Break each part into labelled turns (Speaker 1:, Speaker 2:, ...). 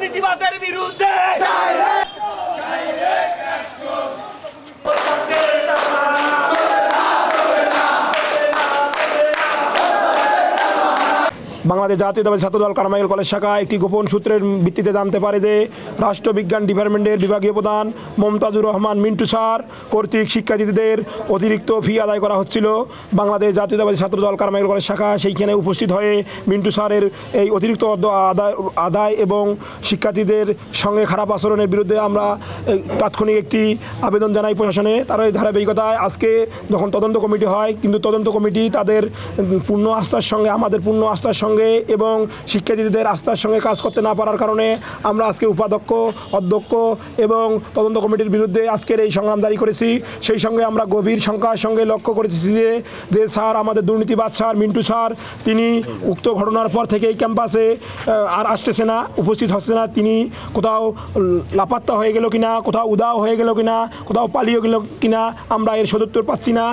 Speaker 1: দুর্নীতিবাদের বিরুদ্ধে
Speaker 2: বাংলাদেশ জাতীয়তাবাদী ছাত্রদল Carmichael college শাখা একটি গোপন সূত্রের ভিত্তিতে জানতে পারে যে রাষ্ট্রবিজ্ঞান ডিপার্টমেন্টের বিভাগীয় প্রধান মমতাজুর রহমান মিন্টু স্যার কর্তৃক শিক্ষার্থীদের অতিরিক্ত ফি আদায় করা হচ্ছিল। বাংলাদেশ জাতীয়তাবাদী ছাত্রদল কারমাইকেল কলেজ শাখা সেইখানে উপস্থিত হয়ে মিন্টু স্যারের এই অতিরিক্ত আদায় এবং শিক্ষার্থীদের সঙ্গে খারাপ আচরণের বিরুদ্ধে আমরা তাৎক্ষণিক একটি আবেদন জানাই প্রশাসনে। তার এই ধারাবাহিকতায় আজকে যখন তদন্ত কমিটি হয়, কিন্তু তদন্ত কমিটি তাদের পূর্ণ আস্থার সঙ্গে, আমাদের পূর্ণ আস্থার সঙ্গে এবং শিক্ষার্থীদের আস্থার সঙ্গে কাজ করতে না পারার কারণে আমরা আজকে উপাধ্যক্ষ, অধ্যক্ষ এবং তদন্ত কমিটির বিরুদ্ধে আজকের এই সংগ্রাম জারি করেছি। সেই সঙ্গে আমরা গভীর শঙ্কার সঙ্গে লক্ষ্য করেছি যে স্যার, আমাদের দুর্নীতিবাদ স্যার মিন্টু স্যার, তিনি উক্ত ঘটনার পর থেকে এই ক্যাম্পাসে আর আসতেছে না, উপস্থিত হচ্ছে না। তিনি কোথাও লাপাত্তা হয়ে গেল কিনা, কোথাও উদাও হয়ে গেল কিনা, কোথাও পালিয়ে গেল কিনা, আমরা এর সদুত্তর পাচ্ছি না।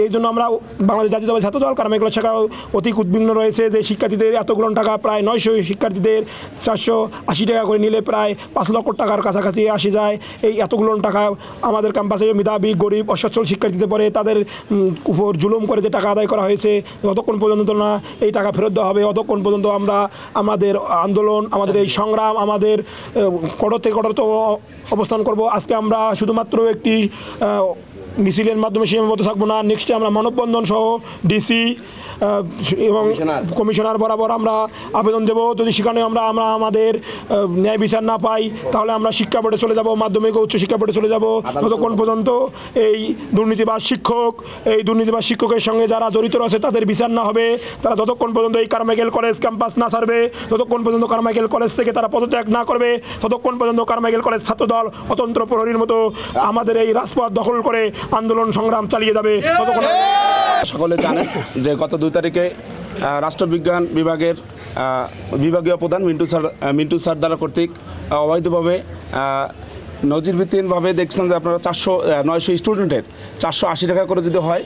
Speaker 2: এই জন্য আমরা বাংলাদেশ জাতীয়তাবাদী ছাত্রদল কারমাইকেল কলেজ শাখা অতি উদ্বিগ্ন রয়েছে যে শিক্ষার্থীদের এতগুলো টাকা, প্রায় 900 শিক্ষার্থীদের 480 টাকা করে নিলে প্রায় 5 লক্ষ টাকার কাছাকাছি আসে যায়। এই এতগুলো টাকা আমাদের ক্যাম্পাসে মেধাবী, গরিব, অসচ্ছল শিক্ষার্থীদের পরে তাদের উপর জুলুম করে যে টাকা আদায় করা হয়েছে, যতক্ষণ পর্যন্ত না এই টাকা ফেরত দেওয়া হবে ততক্ষণ পর্যন্ত আমরা আমাদের আন্দোলন, আমাদের এই সংগ্রাম, আমাদের কঠোর থেকে কঠোরতম অবস্থান করব। আজকে আমরা শুধুমাত্র একটি মিছিলের মাধ্যমে সীমাবদ্ধ থাকবো না। নেক্সটে আমরা মানববন্ধন সহ ডিসি এবং কমিশনার বরাবর আমরা আবেদন দেব। যদি সেখানে আমরা আমাদের ন্যায় বিচার না পাই, তাহলে আমরা শিক্ষা বোর্ডে চলে যাব, মাধ্যমিক ও উচ্চ শিক্ষা বোর্ডে চলে যাব। ততক্ষণ পর্যন্ত এই দুর্নীতিবাজ শিক্ষকের সঙ্গে যারা জড়িত আছে তাদের বিচার না হবে, তারা যতক্ষণ পর্যন্ত এই কারমাইকেল কলেজ ক্যাম্পাস না ছাড়বে, যতক্ষণ পর্যন্ত কারমাইকেল কলেজ থেকে তারা পদত্যাগ না করবে, ততক্ষণ পর্যন্ত কারমাইকেল কলেজ ছাত্রদল অতন্ত্র প্রহরীর মতো আমাদের এই রাজপথ দখল করে আন্দোলন সংগ্রাম চালিয়ে যাবে। ততক্ষণ
Speaker 3: সকলে জানেন যে গত 2 তারিখে রাষ্ট্রবিজ্ঞান বিভাগের বিভাগীয় প্রধান মিন্টু স্যার দ্বারা কর্তৃক অবৈধভাবে নজিরভিত্তিকভাবে দেখছেন যে আপনারা 900 স্টুডেন্টের 480 টাকা করে যদি হয়,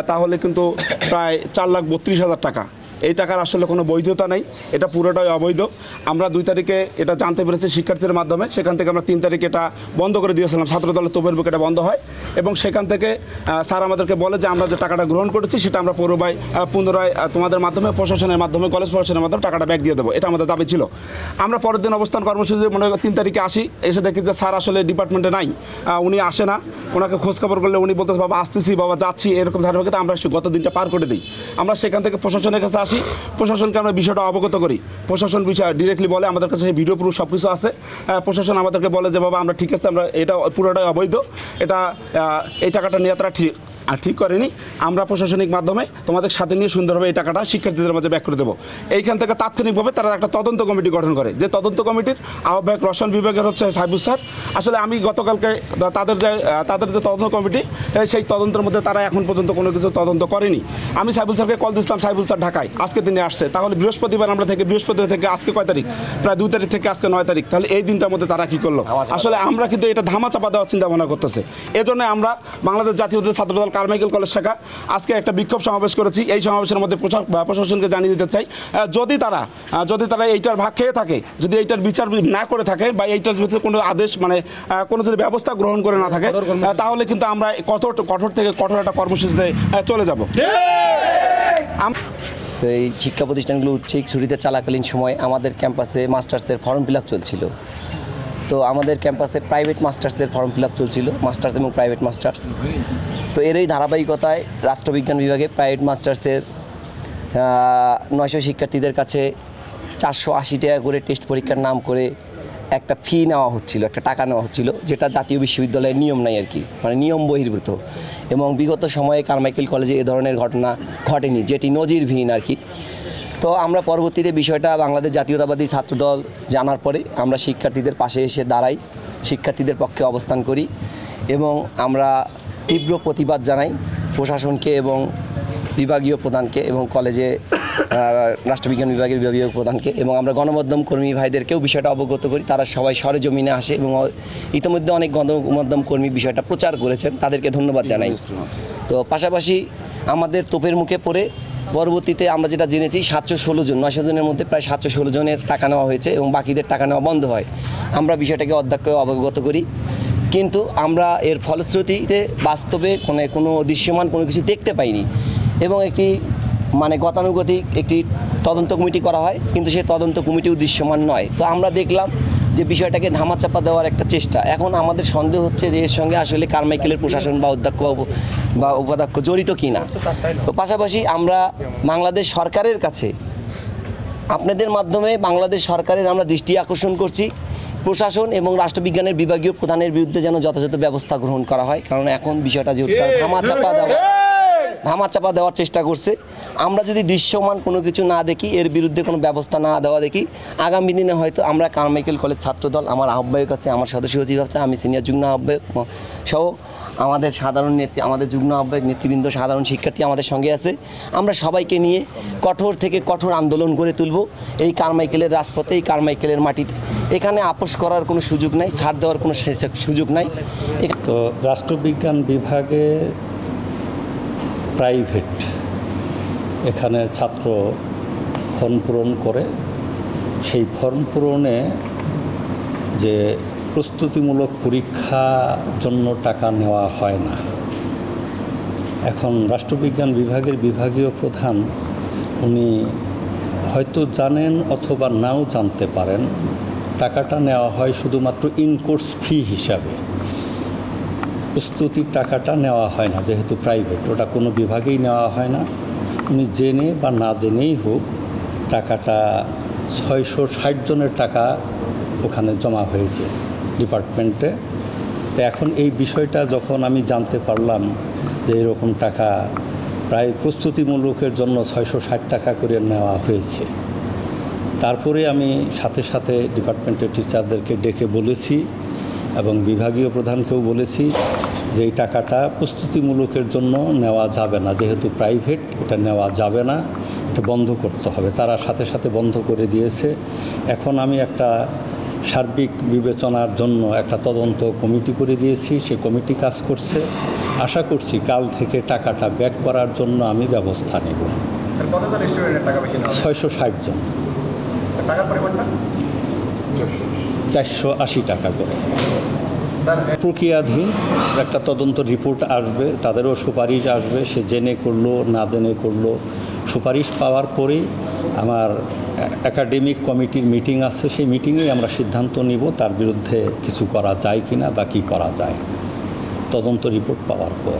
Speaker 3: তাহলে কিন্তু প্রায় 4,32,000 টাকা। এই টাকার আসলে কোনো বৈধতা নেই, এটা পুরোটাই অবৈধ। আমরা 2 তারিখে এটা জানতে পেরেছি শিক্ষার্থীদের মাধ্যমে। সেখান থেকে আমরা 3 তারিখে এটা বন্ধ করে দিয়েছিলাম, ছাত্রদলের তোপের বুকে এটা বন্ধ হয় এবং সেখান থেকে স্যার আমাদেরকে বলে যে আমরা যে টাকাটা গ্রহণ করেছি সেটা আমরা পুনরায় তোমাদের মাধ্যমে, প্রশাসনের মাধ্যমে, কলেজ প্রশাসনের মাধ্যমে টাকাটা ব্যাক দিয়ে দেবো, এটা আমাদের দাবি ছিল। আমরা পরের দিন অবস্থান কর্মসূচি মনে হয় 3 তারিখে আসি, এসে দেখি যে স্যার আসলে ডিপার্টমেন্টে নাই, উনি আসে না। ওনাকে খোঁজখবর করলে উনি বলতেছে বাবা আসতেছি, বাবা যাচ্ছি, এরকম ধারাবাহিকতা আমরা গত দিনটা পার করে দিই। আমরা সেখান থেকে প্রশাসনের কাছে আসি, প্রশাসনকে আমরা বিষয়টা অবগত করি। প্রশাসন বিষয় ডিরেক্টলি বলে, আমাদের কাছে সেই ভিডিও প্রুফ সব কিছু আছে। প্রশাসন আমাদেরকে বলে যে বাবা আমরা ঠিক আছে, আমরা এটা পুরোটাই অবৈধ, এটা এই টাকাটা নিয়ে তারা ঠিক করেনি, আমরা প্রশাসনিক মাধ্যমে তোমাদের সাথে নিয়ে সুন্দরভাবে এই টাকাটা শিক্ষার্থীদের মাঝে ব্যাক করে দেবো। এইখান থেকে তাৎক্ষণিকভাবে তারা একটা তদন্ত কমিটি গঠন করে, যে তদন্ত কমিটির আহ্বায়ক রসায়ন বিভাগের হচ্ছে সাইবুল স্যার। আসলে আমি গতকালকে তাদের যে তদন্ত কমিটি, সেই তদন্তের মধ্যে তারা এখন পর্যন্ত কোনো কিছু তদন্ত করেনি। আমি সাইবুল স্যারকে কল দিয়েছিলাম, সাইবুল স্যার ঢাকায়, আজকে দিনে আসছে। তাহলে বৃহস্পতিবার বৃহস্পতিবার থেকে আজকে কয় তারিখ, প্রায় 2 তারিখ থেকে আজকে 9 তারিখ, তাহলে এই দিনটার মধ্যে তারা কী করলো? আসলে আমরা কিন্তু এটা ধামাচাপা দেওয়ার চিন্তা ভাবনা করতেছে। এজন্য আমরা বাংলাদেশ জাতীয়তাবাদী ছাত্রদল কারমাইকেল কলেজ শাখা আজকে একটা বিক্ষোভ সমাবেশ করেছি। এই সমাবেশের মধ্যে প্রশাসনকে জানিয়ে দিতে চাই, যদি তারা এইটার ভাগ খেয়ে থাকে, যদি এইটার বিচার না করে থাকে বা এইটার ভিতরে কোনো আদেশ কোনো যদি ব্যবস্থা গ্রহণ করে না থাকে, তাহলে কিন্তু আমরা কঠোর থেকে কঠোর একটা কর্মসূচিতে চলে যাব।
Speaker 4: তো এই শিক্ষা প্রতিষ্ঠানগুলো উচ্চশিক ছুটিতে চলাকালীন সময় আমাদের ক্যাম্পাসে মাস্টার্সের ফর্ম ফিল আপ চলছিল। তো আমাদের ক্যাম্পাসে প্রাইভেট মাস্টার্সের ফর্ম ফিল আপ চলছিল, মাস্টার্স এবং প্রাইভেট মাস্টার্স। তো এরই ধারাবাহিকতায় রাষ্ট্রবিজ্ঞান বিভাগে প্রাইভেট মাস্টার্সের 900 শিক্ষার্থীদের কাছে 480 টাকা করে টেস্ট পরীক্ষার নাম করে একটা ফি নেওয়া হচ্ছিল, একটা টাকা নেওয়া হচ্ছিল, যেটা জাতীয় বিশ্ববিদ্যালয়ের নিয়ম নাই আর কি, মানে নিয়ম বহির্ভূত। এবং বিগত সময়ে কারমাইকেল কলেজে এ ধরনের ঘটনা ঘটেনি, যেটি নজিরবিহীন আর কি। তো আমরা পরবর্তীতে বিষয়টা বাংলাদেশ জাতীয়তাবাদী ছাত্রদল জানার পরে আমরা শিক্ষার্থীদের পাশে এসে দাঁড়াই, শিক্ষার্থীদের পক্ষে অবস্থান করি এবং আমরা তীব্র প্রতিবাদ জানাই প্রশাসনকে এবং বিভাগীয় প্রধানকে এবং কলেজে রাষ্ট্রবিজ্ঞান বিভাগের বিভাগীয় প্রধানকে, এবং আমরা গণমাধ্যম কর্মী ভাইদেরকেও বিষয়টা অবগত করি। তারা সবাই সরেজমিনে আসে এবং ইতিমধ্যে অনেক গণমাধ্যম কর্মী বিষয়টা প্রচার করেছেন, তাদেরকে ধন্যবাদ জানাই। তো পাশাপাশি আমাদের তোপের মুখে পড়ে পরবর্তীতে আমরা যেটা জেনেছি 716 জন, 900 জনের মধ্যে প্রায় 716 জনের টাকা নেওয়া হয়েছে এবং বাকিদের টাকা নেওয়া বন্ধ হয়। আমরা বিষয়টাকে অধ্যক্ষকে অবগত করি, কিন্তু আমরা এর ফলশ্রুতিতে বাস্তবে কোনো দৃশ্যমান কোনো কিছু দেখতে পাইনি এবং একটি গতানুগতিক একটি তদন্ত কমিটি করা হয়, কিন্তু সেই তদন্ত কমিটিও দৃশ্যমান নয়। তো আমরা দেখলাম যে বিষয়টাকে ধামাচাপা দেওয়ার একটা চেষ্টা। এখন আমাদের সন্দেহ হচ্ছে যে এর সঙ্গে আসলে কারমাইকেলের প্রশাসন বা অধ্যক্ষ বা উপাধ্যক্ষ জড়িত কি না। তো পাশাপাশি আমরা বাংলাদেশ সরকারের কাছে আপনাদের মাধ্যমে বাংলাদেশ সরকারের আমরা দৃষ্টি আকর্ষণ করছি, প্রশাসন এবং রাষ্ট্রবিজ্ঞানের বিভাগীয় প্রধানের বিরুদ্ধে যেন যথাযথ ব্যবস্থা গ্রহণ করা হয়, কারণ এখন বিষয়টা যেহেতু ধামাচাপা দেওয়ার চেষ্টা করছে। আমরা যদি দৃশ্যমান কোনো কিছু না দেখি, এর বিরুদ্ধে কোনো ব্যবস্থা না দেওয়া দেখি, আগামী দিনে হয়তো আমরা কারমাইকেল কলেজ ছাত্রদল, আমার আহ্বায়ক আছে, আমার সদস্য সচিব আছে, আমি সিনিয়র যুগ্ম আহ্বায়ক সহ আমাদের সাধারণ আমাদের যুগ্ম আহ্বায়ক নেতৃবৃন্দ, সাধারণ শিক্ষার্থী আমাদের সঙ্গে আছে। আমরা সবাইকে নিয়ে কঠোর থেকে কঠোর আন্দোলন করে তুলব এই কারমাইকেলের রাজপথে, এই কারমাইকেলের মাটিতে। এখানে আপোষ করার কোনো সুযোগ নাই, ছাড় দেওয়ার কোনো সুযোগ নাই।
Speaker 1: তো রাষ্ট্রবিজ্ঞান বিভাগের প্রাইভেট এখানে ছাত্র ফর্ম পূরণ করে, সেই ফর্ম পূরণে যে প্রস্তুতিমূলক পরীক্ষার জন্য টাকা নেওয়া হয় না। এখন রাষ্ট্রবিজ্ঞান বিভাগের বিভাগীয় প্রধান উনি হয়তো জানেন অথবা নাও জানতে পারেন, টাকাটা নেওয়া হয় শুধুমাত্র ইনকোর্স ফি হিসাবে, প্রস্তুতির টাকাটা নেওয়া হয় না, যেহেতু প্রাইভেট ওটা কোনো বিভাগেই নেওয়া হয় না। উনি জেনে বা না জেনেই হোক টাকাটা 660 জনের টাকা ওখানে জমা হয়েছে ডিপার্টমেন্টে। তো এখন এই বিষয়টা যখন আমি জানতে পারলাম যে এরকম টাকা প্রায় প্রস্তুতিমূলকের জন্য 660 টাকা করে নেওয়া হয়েছে, তারপরে আমি সাথে সাথে ডিপার্টমেন্টের টিচারদেরকে ডেকে বলেছি এবং বিভাগীয় প্রধানকেও বলেছি যে এই টাকাটা প্রস্তুতিমূলকের জন্য নেওয়া যাবে না, যেহেতু প্রাইভেট এটা নেওয়া যাবে না, এটা বন্ধ করতে হবে। তারা সাথে সাথে বন্ধ করে দিয়েছে। এখন আমি একটা সার্বিক বিবেচনার জন্য একটা তদন্ত কমিটি করে দিয়েছি, সেই কমিটি কাজ করছে। আশা করছি কাল থেকে টাকাটা ব্যাক করার জন্য আমি ব্যবস্থা নেব। 660 জন, 480 টাকা করে। প্রক্রিয়াধীন একটা তদন্ত রিপোর্ট আসবে, তাদেরও সুপারিশ আসবে, সে জেনে করলো না জেনে করলো। সুপারিশ পাওয়ার পরেই আমার একাডেমিক কমিটির মিটিং আছে, সেই মিটিংয়েই আমরা সিদ্ধান্ত নিব তার বিরুদ্ধে কিছু করা যায় কিনা বা কী করা যায় তদন্ত রিপোর্ট পাওয়ার পর।